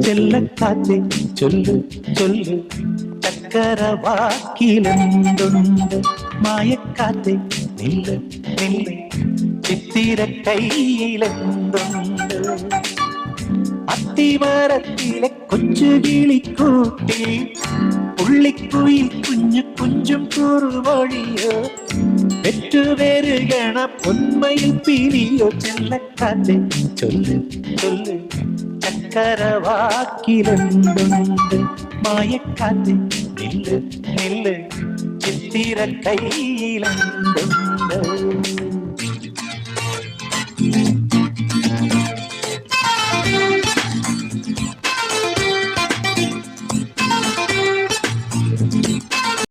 ചെല്ലക്കാത്തെ ചൊല്ലു ചൊല്ലു ചക്കരവാക്കിലെന്തുണ്ട് മായക്കാത്തെ നില്ല് നില്ല് ചിത്തിര കയ്യിലെന്തുണ്ട് അത്തിമരത്തിലെ കൊച്ചു കിളിക്കൂട്ടിൽ പുള്ളിക്കുയിൽ കുഞ്ഞു കുഞ്ചും കുറുവഴിയോ പെറ്റുപെരുകണ പൊന്മയിൽ പിരിയോ ചെല്ലക്കാത്തെ ചൊല്ല് ചൊല്ല് ചക്കരവാക്കിലെന്തുണ്ട് മായക്കാത്തെ നില്ല് നില്ല് ചിത്തിര കയ്യിലെന്തുണ്ട്